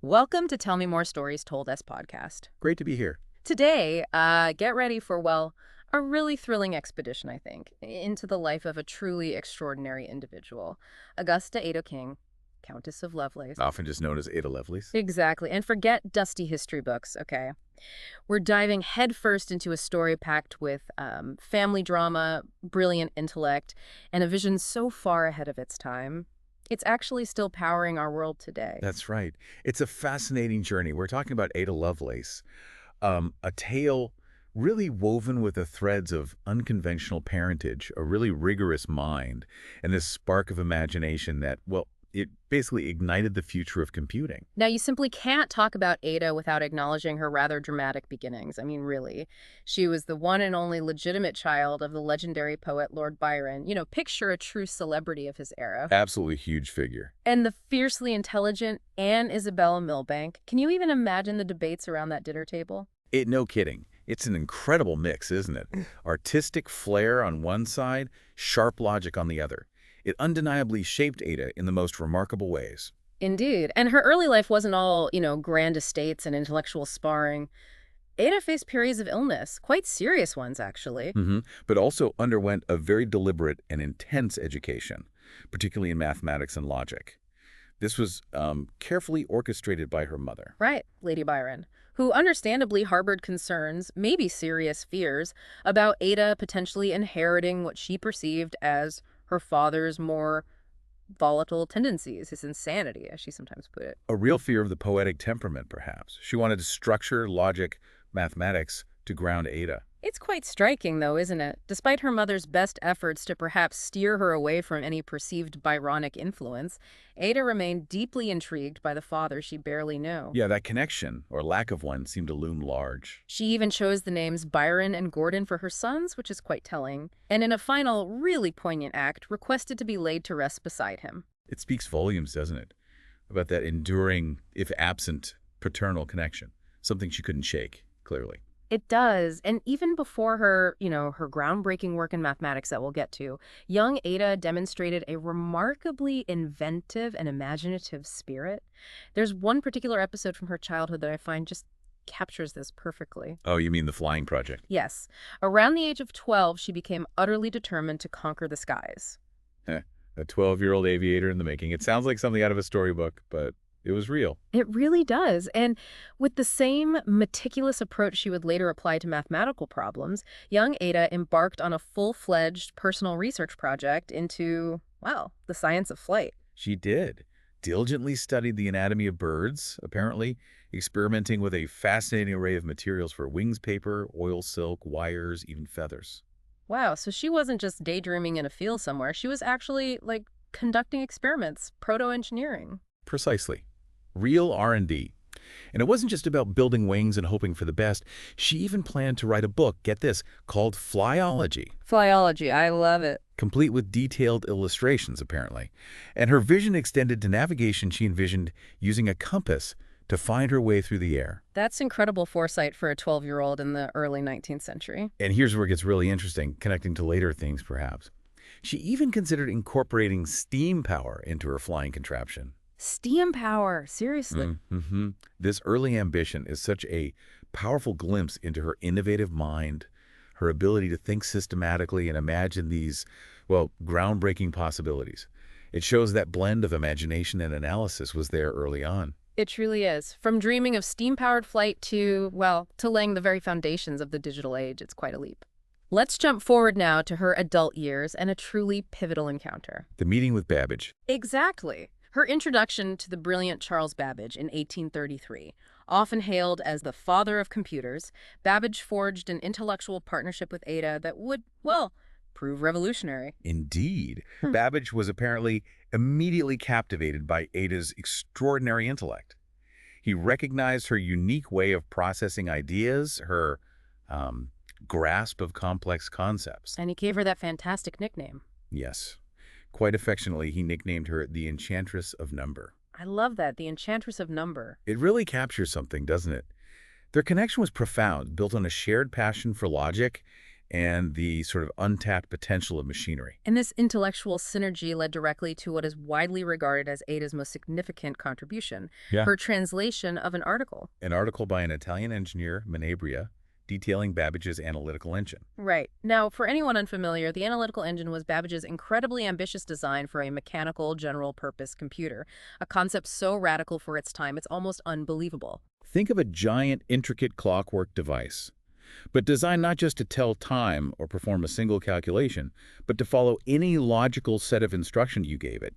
Welcome to Tell Me More Stories Told Us podcast. Great to be here. Today, get ready for, well, a really thrilling expedition, I think, into the life of a truly extraordinary individual. Augusta Ada King, Countess of Lovelace. Often just known as Ada Lovelace. Exactly. And forget dusty history books, okay? We're diving headfirst into a story packed with family drama, brilliant intellect, and a vision so far ahead of its time. It's actually still powering our world today. That's right. It's a fascinating journey. We're talking about Ada Lovelace, a tale really woven with the threads of unconventional parentage, a really rigorous mind, and this spark of imagination that, well, it basically ignited the future of computing. Now, you simply can't talk about Ada without acknowledging her rather dramatic beginnings. I mean, really. She was the one and only legitimate child of the legendary poet Lord Byron. You know, picture a true celebrity of his era. Absolutely huge figure. And the fiercely intelligent Anne Isabella Milbank. Can you even imagine the debates around that dinner table? No kidding. It's an incredible mix, isn't it? Artistic flair on one side, sharp logic on the other. It undeniably shaped Ada in the most remarkable ways. Indeed. And her early life wasn't all, grand estates and intellectual sparring. Ada faced periods of illness, quite serious ones, actually. But also underwent a very deliberate and intense education, particularly in mathematics and logic. This was carefully orchestrated by her mother. Right, Lady Byron, who understandably harbored concerns, maybe serious fears, about Ada potentially inheriting what she perceived as her father's more volatile tendencies, his insanity, as she sometimes put it. A real fear of the poetic temperament, perhaps. She wanted to structure, logic, mathematics to ground Ada. It's quite striking, though, isn't it? Despite her mother's best efforts to perhaps steer her away from any perceived Byronic influence, Ada remained deeply intrigued by the father she barely knew. Yeah, that connection, or lack of one, seemed to loom large. She even chose the names Byron and Gordon for her sons, which is quite telling, and in a final, really poignant act, requested to be laid to rest beside him. It speaks volumes, doesn't it? About that enduring, if absent, paternal connection. Something she couldn't shake, clearly. It does. And even before her, her groundbreaking work in mathematics that we'll get to, young Ada demonstrated a remarkably inventive and imaginative spirit. There's one particular episode from her childhood that I find just captures this perfectly. Oh, you mean the flying project? Yes. Around the age of 12, she became utterly determined to conquer the skies. A 12-year-old aviator in the making. It sounds like something out of a storybook, but it was real. It really does. And with the same meticulous approach she would later apply to mathematical problems, young Ada embarked on a full-fledged personal research project into, well, the science of flight. She did. Diligently studied the anatomy of birds, apparently, experimenting with a fascinating array of materials for wings paper, oil silk, wires, even feathers. Wow, so she wasn't just daydreaming in a field somewhere. She was actually, conducting experiments, proto-engineering. Precisely. Real R&D. And it wasn't just about building wings and hoping for the best. She even planned to write a book, get this, called Flyology. Flyology, I love it. Complete with detailed illustrations, apparently. And her vision extended to navigation. She envisioned using a compass to find her way through the air. That's incredible foresight for a 12-year-old in the early 19th century. And here's where it gets really interesting, connecting to later themes, perhaps. She even considered incorporating steam power into her flying contraption. Steam power, seriously. This early ambition is such a powerful glimpse into her innovative mind, her ability to think systematically and imagine these, well, groundbreaking possibilities. It shows that blend of imagination and analysis was there early on. It truly is. From dreaming of steam-powered flight to, well, to laying the very foundations of the digital age, it's quite a leap. Let's jump forward now to her adult years and a truly pivotal encounter. The meeting with Babbage. Exactly. Her introduction to the brilliant Charles Babbage in 1833. Often hailed as the father of computers, Babbage forged an intellectual partnership with Ada that would, well, prove revolutionary. Indeed. Babbage was apparently immediately captivated by Ada's extraordinary intellect. He recognized her unique way of processing ideas, her grasp of complex concepts. And he gave her that fantastic nickname. Yes. Quite affectionately, he nicknamed her the Enchantress of Number. I love that, the Enchantress of Number. It really captures something, doesn't it? Their connection was profound, built on a shared passion for logic and the sort of untapped potential of machinery. And this intellectual synergy led directly to what is widely regarded as Ada's most significant contribution, Yeah. her translation of an article. An article by an Italian engineer, Manabria, detailing Babbage's analytical engine. Right. Now, for anyone unfamiliar, the Analytical Engine was Babbage's incredibly ambitious design for a mechanical general-purpose computer, a concept so radical for its time it's almost unbelievable. Think of a giant, intricate clockwork device, but designed not just to tell time or perform a single calculation, but to follow any logical set of instruction you gave it.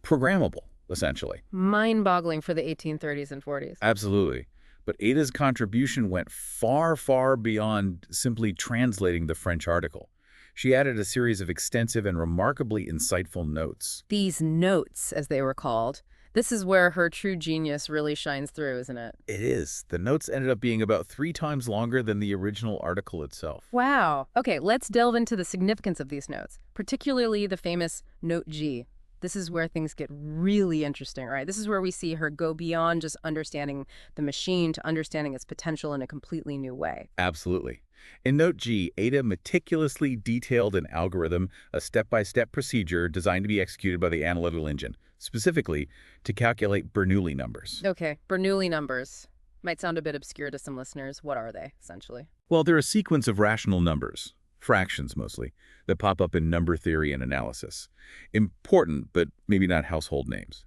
Programmable, essentially. Mind-boggling for the 1830s and 40s. Absolutely. But Ada's contribution went far, far beyond simply translating the French article. She added a series of extensive and remarkably insightful notes. These notes, as they were called, this is where her true genius really shines through, isn't it? It is. The notes ended up being about 3 times longer than the original article itself. Wow. Okay, let's delve into the significance of these notes, particularly the famous Note G. This is where things get really interesting, right? This is where we see her go beyond just understanding the machine to understanding its potential in a completely new way. Absolutely. In Note G, Ada meticulously detailed an algorithm, a step-by-step procedure designed to be executed by the Analytical Engine, specifically to calculate Bernoulli numbers. Okay, Bernoulli numbers. Might sound a bit obscure to some listeners. What are they, essentially? Well, they're a sequence of rational numbers, fractions mostly, that pop up in number theory and analysis. Important, but maybe not household names.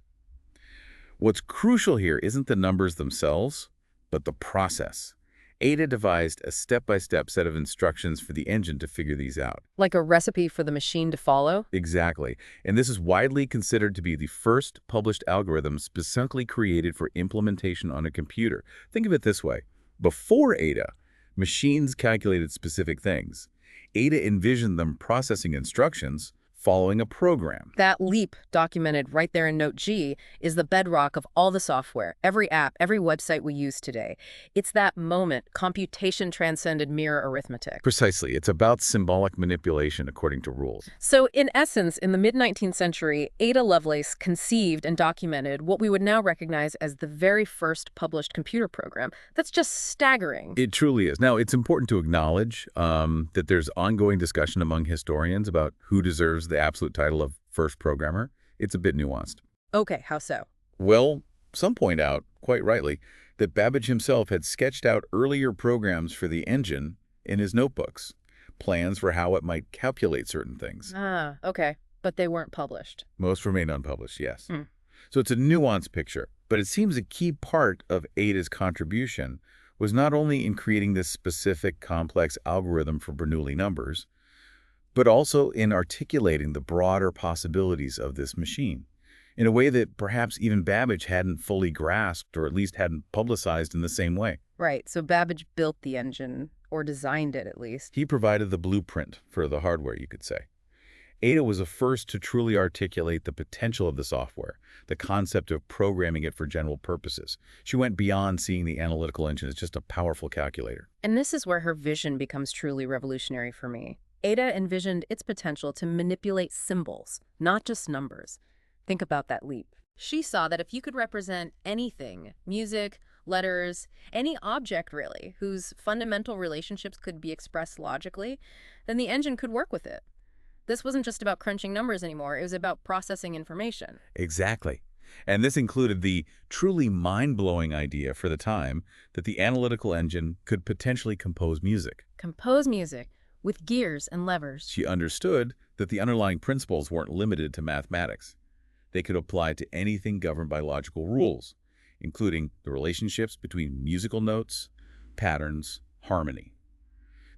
What's crucial here isn't the numbers themselves, but the process. Ada devised a step-by-step set of instructions for the engine to figure these out. Like a recipe for the machine to follow? Exactly. And this is widely considered to be the first published algorithm specifically created for implementation on a computer. Think of it this way. Before Ada, machines calculated specific things. Ada envisioned them processing instructions following a program. That leap, documented right there in Note G, is the bedrock of all the software, every app, every website we use today. It's that moment, computation transcended mere arithmetic. Precisely. It's about symbolic manipulation according to rules. So, in essence, in the mid-19th century, Ada Lovelace conceived and documented what we would now recognize as the very first published computer program. That's just staggering. It truly is. Now, it's important to acknowledge that there's ongoing discussion among historians about who deserves the absolute title of first programmer. It's a bit nuanced. Okay, how so? Well, some point out, quite rightly, that Babbage himself had sketched out earlier programs for the engine in his notebooks, plans for how it might calculate certain things. Ah, okay. But they weren't published. Most remain unpublished, yes. So it's a nuanced picture, but it seems a key part of Ada's contribution was not only in creating this specific complex algorithm for Bernoulli numbers, but also in articulating the broader possibilities of this machine in a way that perhaps even Babbage hadn't fully grasped, or at least hadn't publicized in the same way. Right, so Babbage built the engine, or designed it at least. He provided the blueprint for the hardware, you could say. Ada was the first to truly articulate the potential of the software, the concept of programming it for general purposes. She went beyond seeing the analytical engine as just a powerful calculator. And this is where her vision becomes truly revolutionary for me. Ada envisioned its potential to manipulate symbols, not just numbers. Think about that leap. She saw that if you could represent anything, music, letters, any object really, whose fundamental relationships could be expressed logically, then the engine could work with it. This wasn't just about crunching numbers anymore, it was about processing information. Exactly. And this included the truly mind-blowing idea for the time that the analytical engine could potentially compose music. Compose music with gears and levers. She understood that the underlying principles weren't limited to mathematics. They could apply to anything governed by logical rules, including the relationships between musical notes, patterns, harmony.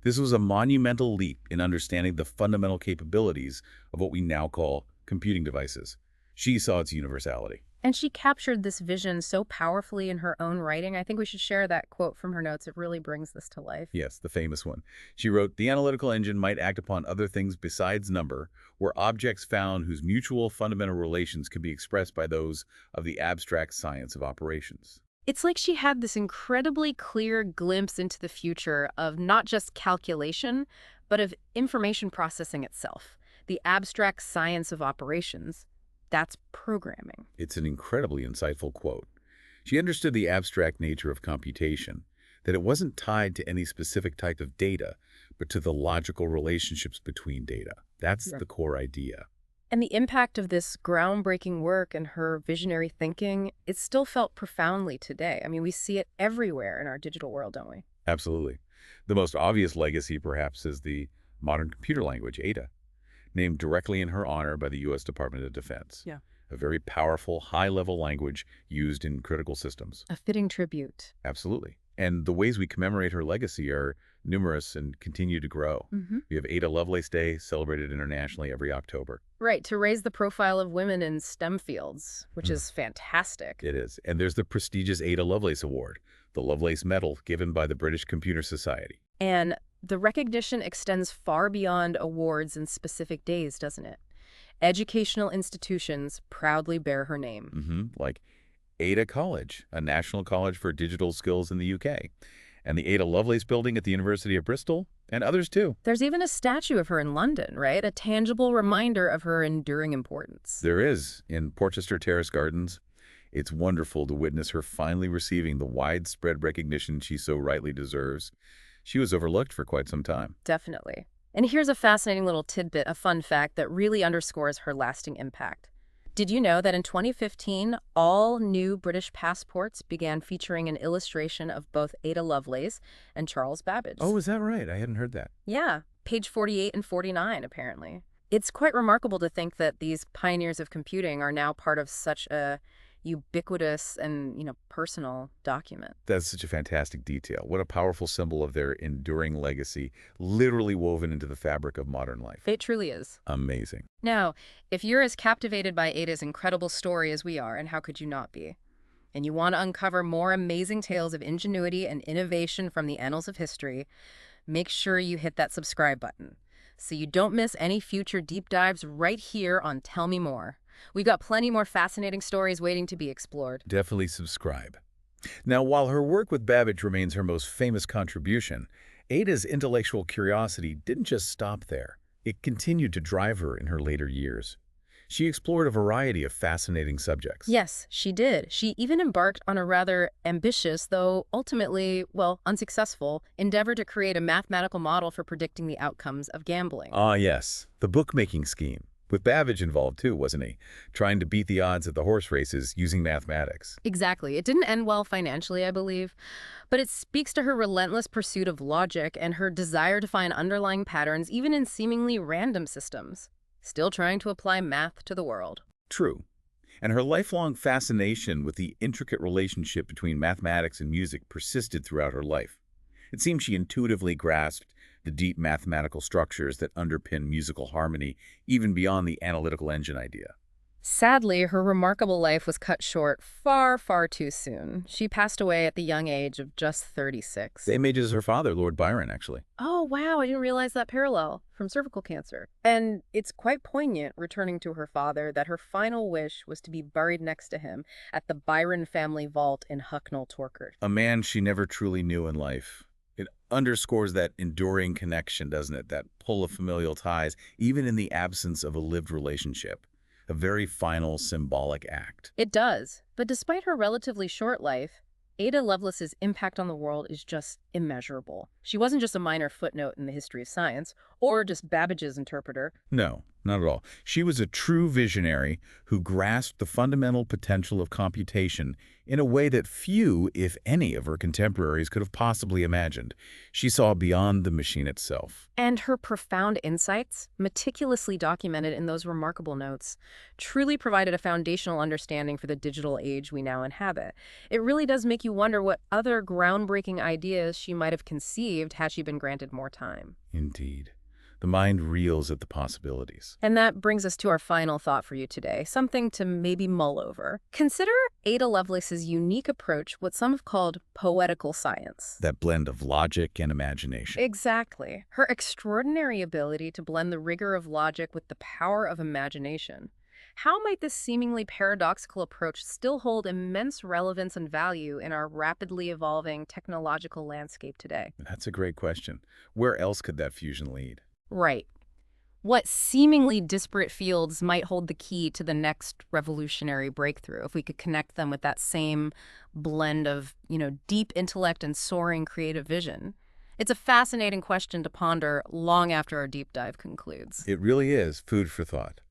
This was a monumental leap in understanding the fundamental capabilities of what we now call computing devices. She saw its universality. And she captured this vision so powerfully in her own writing. I think we should share that quote from her notes. It really brings this to life. Yes, the famous one. She wrote, "The analytical engine might act upon other things besides number, were objects found whose mutual fundamental relations could be expressed by those of the abstract science of operations." It's like she had this incredibly clear glimpse into the future of not just calculation, but of information processing itself, the abstract science of operations. That's programming. It's an incredibly insightful quote. She understood the abstract nature of computation, that it wasn't tied to any specific type of data, but to the logical relationships between data. That's Sure. the core idea. And the impact of this groundbreaking work and her visionary thinking, it's still felt profoundly today. I mean, we see it everywhere in our digital world, don't we? Absolutely. The most obvious legacy, perhaps, is the modern computer language, Ada, named directly in her honor by the U.S. Department of Defense. Yeah. A very powerful, high-level language used in critical systems. A fitting tribute. Absolutely. And the ways we commemorate her legacy are numerous and continue to grow. We have Ada Lovelace Day, celebrated internationally every October. Right, to raise the profile of women in STEM fields, which Mm. is fantastic. It is. And there's the prestigious Ada Lovelace Award, the Lovelace Medal given by the British Computer Society. And the recognition extends far beyond awards and specific days, doesn't it? Educational institutions proudly bear her name. Like Ada College, a national college for digital skills in the UK, and the Ada Lovelace Building at the University of Bristol, and others too. There's even a statue of her in London, right? A tangible reminder of her enduring importance. There is, in Porchester Terrace Gardens. It's wonderful to witness her finally receiving the widespread recognition she so rightly deserves. She was overlooked for quite some time. Definitely. And here's a fascinating little tidbit, a fun fact that really underscores her lasting impact. Did you know that in 2015, all new British passports began featuring an illustration of both Ada Lovelace and Charles Babbage? Oh, is that right? I hadn't heard that. Yeah, page 48 and 49, apparently. It's quite remarkable to think that these pioneers of computing are now part of such a ubiquitous and, personal document. That's such a fantastic detail. What a powerful symbol of their enduring legacy, literally woven into the fabric of modern life. It truly is. Amazing. Now, if you're as captivated by Ada's incredible story as we are, and how could you not be, and you want to uncover more amazing tales of ingenuity and innovation from the annals of history, make sure you hit that subscribe button so you don't miss any future deep dives right here on Tell Me More. We've got plenty more fascinating stories waiting to be explored. Definitely subscribe. Now, while her work with Babbage remains her most famous contribution, Ada's intellectual curiosity didn't just stop there. It continued to drive her in her later years. She explored a variety of fascinating subjects. Yes, she did. She even embarked on a rather ambitious, though ultimately, unsuccessful, endeavor to create a mathematical model for predicting the outcomes of gambling. Ah, yes, the bookmaking scheme. With Babbage involved too, wasn't he? Trying to beat the odds at the horse races using mathematics. Exactly. It didn't end well financially, I believe, but it speaks to her relentless pursuit of logic and her desire to find underlying patterns even in seemingly random systems, still trying to apply math to the world. True. And her lifelong fascination with the intricate relationship between mathematics and music persisted throughout her life. It seems she intuitively grasped the deep mathematical structures that underpin musical harmony, even beyond the analytical engine idea. Sadly, her remarkable life was cut short far, far too soon. She passed away at the young age of just 36. Same age as her father, Lord Byron, actually. Oh, wow, I didn't realize that parallel from cervical cancer. And it's quite poignant, returning to her father, that her final wish was to be buried next to him at the Byron family vault in Hucknall, Torkard. A man she never truly knew in life. It underscores that enduring connection, doesn't it? That pull of familial ties, even in the absence of a lived relationship. A very final symbolic act. It does. But despite her relatively short life, Ada Lovelace's impact on the world is just immeasurable. She wasn't just a minor footnote in the history of science, or just Babbage's interpreter. No, not at all. She was a true visionary who grasped the fundamental potential of computation in a way that few, if any, of her contemporaries could have possibly imagined. She saw beyond the machine itself. And her profound insights, meticulously documented in those remarkable notes, truly provided a foundational understanding for the digital age we now inhabit. It really does make you wonder what other groundbreaking ideas she might have conceived had she been granted more time. Indeed. The mind reels at the possibilities. And that brings us to our final thought for you today, something to maybe mull over. Consider Ada Lovelace's unique approach, what some have called poetical science. That blend of logic and imagination. Exactly. Her extraordinary ability to blend the rigor of logic with the power of imagination. How might this seemingly paradoxical approach still hold immense relevance and value in our rapidly evolving technological landscape today? That's a great question. Where else could that fusion lead? Right. What seemingly disparate fields might hold the key to the next revolutionary breakthrough if we could connect them with that same blend of, deep intellect and soaring creative vision? It's a fascinating question to ponder long after our deep dive concludes. It really is food for thought.